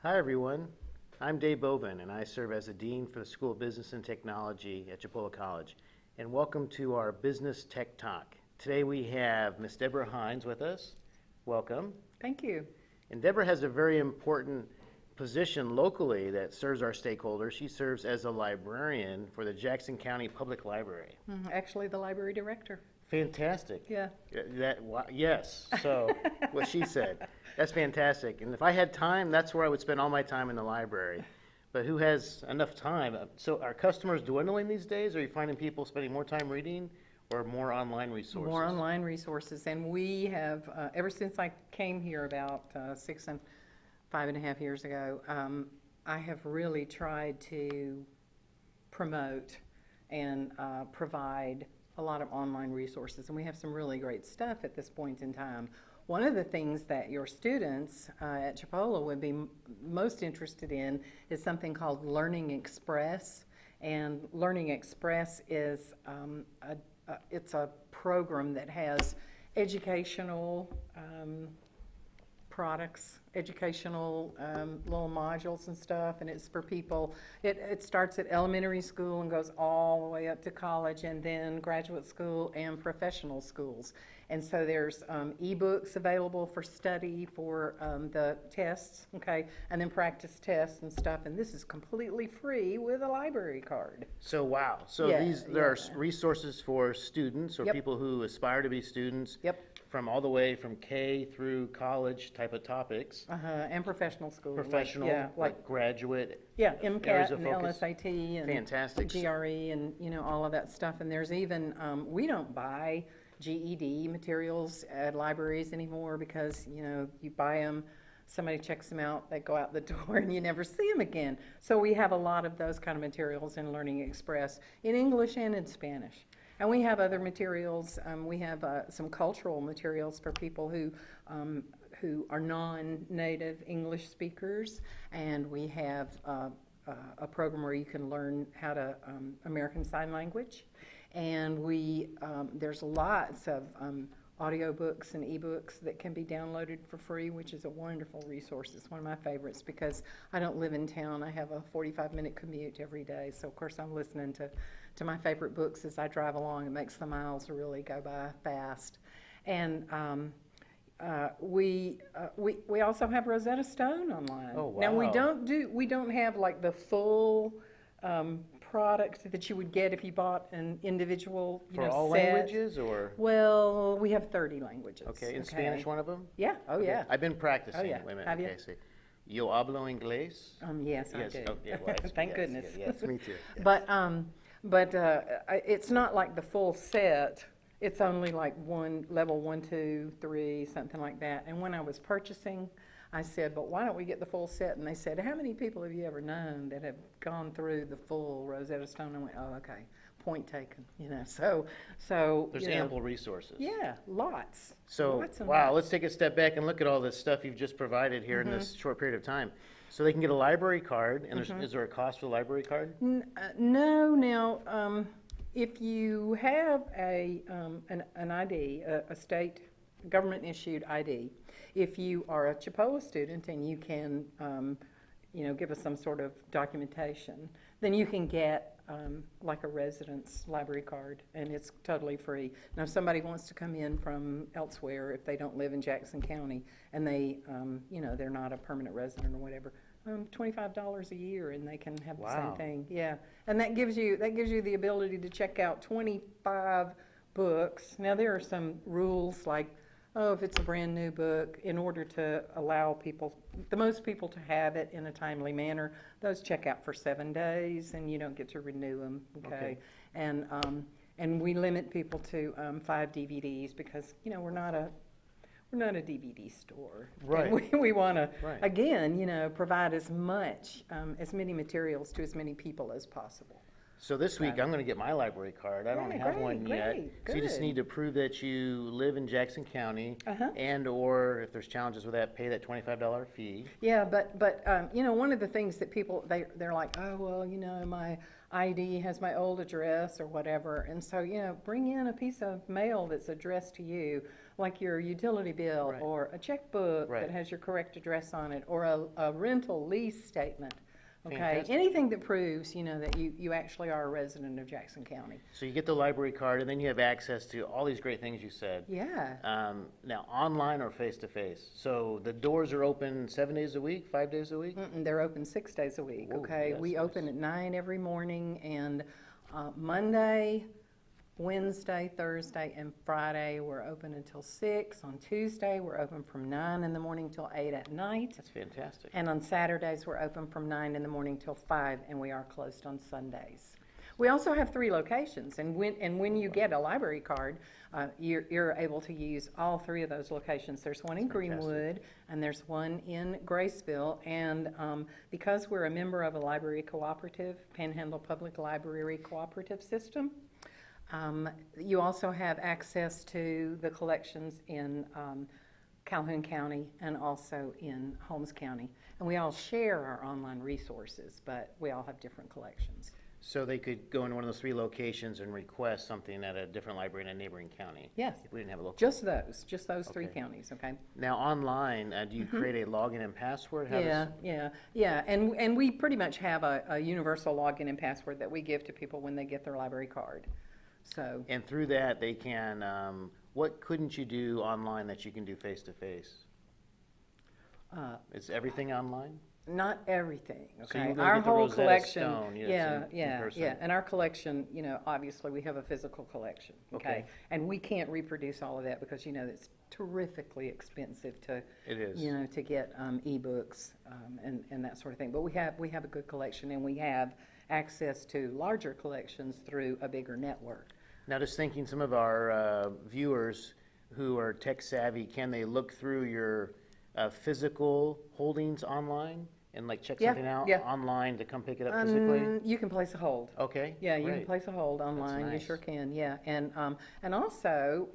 Hi, everyone. I'm Dave Bovin, and I serve as the Dean for the School of Business and Technology at Chipola College. And welcome to our Business Tech Talk. Today we have Ms. Deborah Hines with us. Welcome. Thank you. And Deborah has a very important position locally that serves our stakeholders. She serves as a librarian for the Jackson County Public Library. Actually, the library director. Fantastic. Yeah. Yes. So what she said. That's fantastic. And if I had time, that's where I would spend all my time in the library. But who has enough time? So are customers dwindling these days? Are you finding people spending more time reading or more online resources? More online resources. And we have, ever since I came here about 5.5 years ago, I have really tried to promote and provide a lot of online resources, and we have some really great stuff at this point in time. One of the things that your students at Chipola would be most interested in is something called Learning Express, and Learning Express is it's a program that has educational products, educational little modules and stuff, and it's for people. It starts at elementary school and goes all the way up to college, and then graduate school and professional schools. And so there's ebooks available for study for the tests, okay, and then practice tests and stuff. And this is completely free with a library card. So wow. So there are resources for students or people who aspire to be students. Yep. From all the way from K through college type of topics. And professional school. Professional, like graduate. Yeah, MCAT and LSAT and fantastic. GRE and all of that stuff. And there's even, we don't buy GED materials at libraries anymore because, you buy them, somebody checks them out, they go out the door, and you never see them again. So we have a lot of those kind of materials in Learning Express in English and in Spanish. And we have other materials. We have some cultural materials for people who are non-native English speakers, and we have a program where you can learn how to American Sign Language. And there's lots of audiobooks and ebooks that can be downloaded for free, which is a wonderful resource. It's one of my favorites because I don't live in town. I have a 45-minute commute every day, so of course I'm listening to my favorite books as I drive along. It makes the miles really go by fast. And we also have Rosetta Stone online. Oh, wow. Now we don't have like the full product that you would get if you bought an individual for all set. languages, or? Well, we have 30 languages. Okay, in Spanish one of them? Yeah. Oh, okay. yeah. I've been practicing. Oh, yeah. Wait a minute. Have you? Okay, see. Yo hablo inglés? Yes, I do. Okay, well, Thank goodness. Yes, me too. Yes. But it's not like the full set. It's only like level 1, 2, 3, something like that. And when I was purchasing, I said, but why don't we get the full set? And they said, how many people have you ever known that have gone through the full Rosetta Stone? I went, oh, okay, point taken. So there's ample resources. Yeah, lots. So lots wow, let's take a step back and look at all this stuff you've just provided here in this short period of time. So they can get a library card, and is there a cost for the library card? No. Now, if you have an ID, a state government-issued ID, if you are a Chipola student and you can, give us some sort of documentation, then you can get like a residence library card, and it's totally free. Now, if somebody wants to come in from elsewhere, if they don't live in Jackson County and they, they're not a permanent resident or whatever, $25 a year, and they can have the same thing. Yeah, and that gives you the ability to check out 25 books. Now, there are some rules like, if it's a brand new book, in order to allow the most people to have it in a timely manner, those check out for 7 days, and you don't get to renew them. Okay. And we limit people to 5 DVDs because we're not a DVD store. Right. And we want to again provide as many materials to as many people as possible. So this week I'm going to get my library card. I don't have one yet. So you just need to prove that you live in Jackson County, and or if there's challenges with that, pay that $25 fee. Yeah, but one of the things that people they're like, oh well, my ID has my old address or whatever, and so bring in a piece of mail that's addressed to you. like your utility bill Right. or a checkbook Right. that has your correct address on it, or a rental lease statement. Okay, Fantastic. anything that proves, that you actually are a resident of Jackson County. So you get the library card, and then you have access to all these great things you said. Yeah. Now, online or face-to-face? So the doors are open 7 days a week, 5 days a week? They're open 6 days a week, Whoa, okay? yes, We nice. open at 9 every morning, and Monday, Wednesday, Thursday, and Friday, we're open until 6. On Tuesday, we're open from 9 in the morning till 8 at night. That's fantastic. And on Saturdays, we're open from 9 in the morning till 5, and we are closed on Sundays. We also have 3 locations, and when you get a library card, you're able to use all 3 of those locations. There's one in That's fantastic. Greenwood, and there's one in Graceville, and because we're a member of a library cooperative, Panhandle Public Library Cooperative System, you also have access to the collections in Calhoun County and also in Holmes County. And we all share our online resources, but we all have different collections. So they could go in one of those 3 locations and request something at a different library in a neighboring county? Yes. If we didn't have a local. Just those 3 Okay. counties, okay? Now, online, do you create a login and password? How does- Yeah, and we pretty much have a universal login and password that we give to people when they get their library card. So, And through that, they can, what couldn't you do online that you can do face-to-face? Is everything online? not everything, So you okay? go Our get the whole Rosetta collection, Stone, yes, in person. yeah, and our collection, obviously we have a physical collection, okay? Okay. And we can't reproduce all of that because, it's terrifically expensive to, It is. to get ebooks and that sort of thing. But we have a good collection, and we have access to larger collections through a bigger network. Now, just thinking, some of our viewers who are tech savvy, can they look through your physical holdings online and like check Yeah, something out yeah. online to come pick it up physically? You can place a hold. Okay. Yeah, you can great. place a hold online. You nice. sure can. Yeah, and also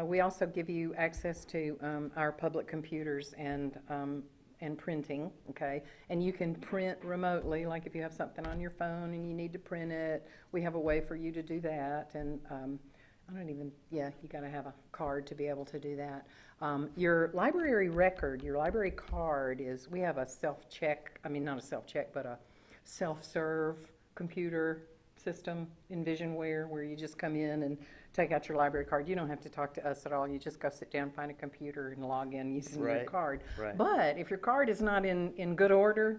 we also give you access to our public computers and printing. Okay, and you can print remotely. Like if you have something on your phone and you need to print it, we have a way for you to do that. And you got to have a card to be able to do that. Your library record, your library card is, we have a not a self-check, but a self-serve computer system in Visionware where you just come in and take out your library card. You don't have to talk to us at all. You just go sit down, find a computer, and log in using your Right, card. right. But if your card is not in good order,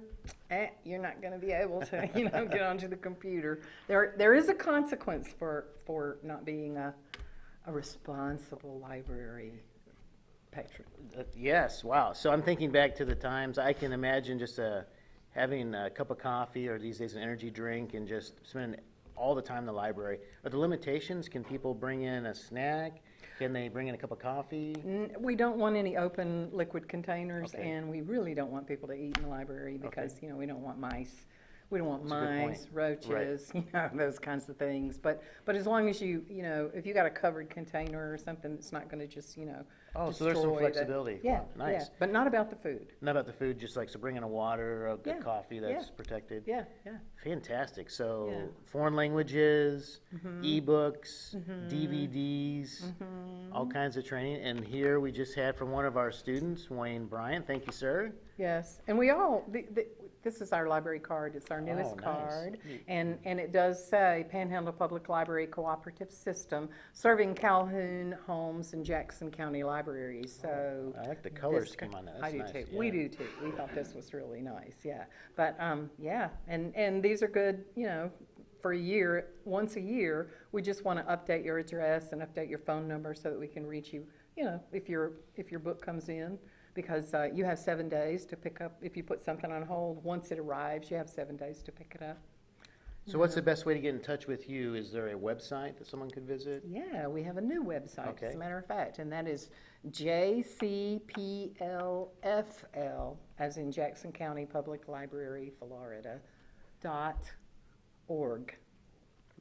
you're not going to be able to, get onto the computer. There is a consequence for not being a responsible library patron. Yes, wow. So I'm thinking back to the times, I can imagine just having a cup of coffee or these days an energy drink and just spending all the time in the library. Are the limitations? Can people bring in a snack? Can they bring in a cup of coffee? We don't want any open liquid containers, Okay. and we really don't want people to eat in the library because, we don't want mice. We don't want That's a good point. mice, roaches, those kinds of things. But as long as if you got a covered container or something that's not going to just, Oh, so there's some destroy flexibility. Yeah, Wow, nice. yeah, but not about the food. Not about the food, just like, so bring in a water, a good Yeah, coffee that's yeah. protected. Yeah. Fantastic. So Yeah. foreign languages, ebooks, DVDs, all kinds of training. And here we just had from one of our students, Wayne Bryant. Thank you, sir. Yes, and this is our library card. It's our newest Oh, nice. card, Neat. and it does say Panhandle Public Library Cooperative System, serving Calhoun, Holmes, and Jackson County libraries. So I like the colors this- came on that. I That's do nice. too. Yeah. We do too. We thought this was really nice. Yeah, but and these are good. For a year, once a year, we just want to update your address and update your phone number so that we can reach you. If your book comes in. Because you have 7 days to pick up. If you put something on hold, once it arrives, you have 7 days to pick it up. So what's the best way to get in touch with you? Is there a website that someone could visit? Yeah, we have a new website, Okay. as a matter of fact, and that is JCPLFL, as in Jackson County Public Library, Florida, .org.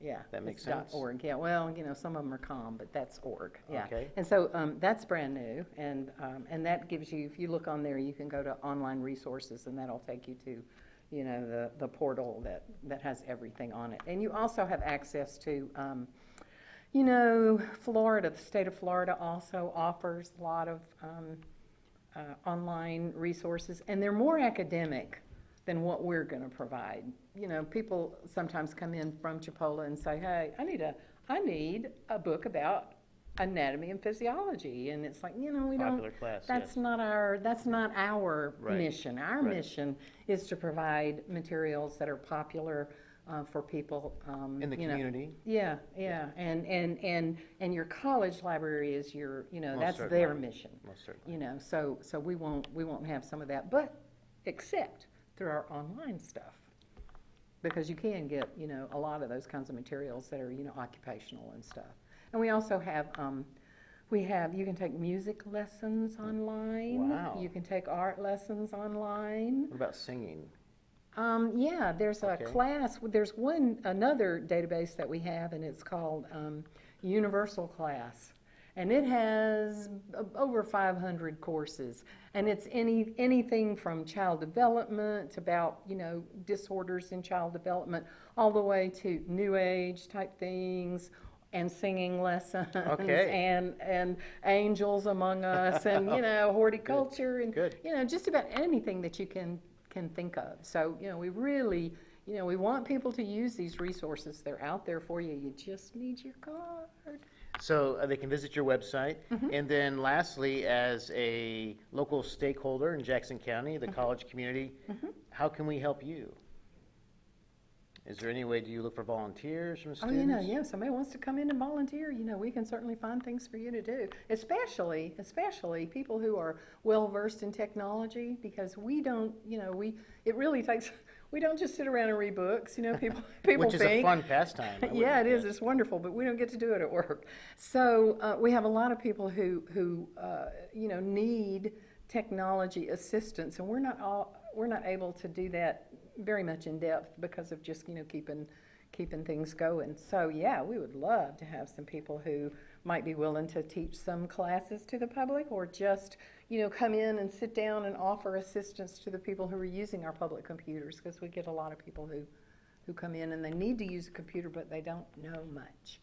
Yeah. That makes it's sense. .org, yeah. Well, some of them are .com, but that's .org, yeah. Okay. And so that's brand new, and that gives you, if you look on there, you can go to online resources, and that'll take you to, the portal that has everything on it. And you also have access to, You know, Florida, the state of Florida also offers a lot of online resources, and they're more academic than what we're going to provide. You know, people sometimes come in from Chipola and say, "Hey, I need a book about anatomy and physiology," and it's like, you know, we Popular don't. class, That's yes. not our Right. mission. Our Right. mission is to provide materials that are popular for people In the you know. community. Yeah, yeah, and your college library is your, you know, Most that's certainly. their mission. Most certainly. You know, so we won't have some of that, but except through our online stuff, because you can get, you know, a lot of those kinds of materials that are, you know, occupational and stuff. And we also have you can take music lessons online. Wow. You can take art lessons online. What about singing? Yeah, there's a Okay. class, there's another database that we have, and it's called Universal Class. And it has over 500 courses. And it's anything from child development, about, you know, disorders in child development, all the way to new age type things, and singing lessons, Okay. and angels among us, and, you know, horticulture, and, Good. you know, just about anything that you can think of. So, you know, we really, you know, we want people to use these resources. They're out there for you. You just need your card. So they can visit your website. Mm-hmm. And then lastly, as a local stakeholder in Jackson County, the college community, how can we help you? Is there any way, do you look for volunteers from Oh, students? you know, yeah, somebody wants to come in and volunteer, you know, we can certainly find things for you to do, especially people who are well-versed in technology, because we don't, you know, it really takes, we don't just sit around and read books, you know, people Which is a think. fun pastime. I Yeah, it would- is, it's wonderful, but we don't get to do it at work. So we have a lot of people who you know, need technology assistance, and we're not able to do that very much in depth because of just, you know, keeping things going. So yeah, we would love to have some people who might be willing to teach some classes to the public, or just, you know, come in and sit down and offer assistance to the people who are using our public computers, because we get a lot of people who come in and they need to use a computer, but they don't know much.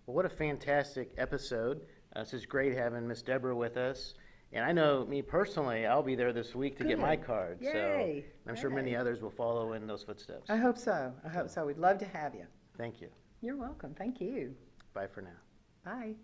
Well, what a fantastic episode. This is great having Miss Deborah with us. And I know, me personally, I'll be there this week to get my Good. card. Yay. So I'm sure many Yay. others will follow in those footsteps. I hope so. I hope so. We'd love to have you. Thank you. You're welcome. Thank you. Bye for now. Bye.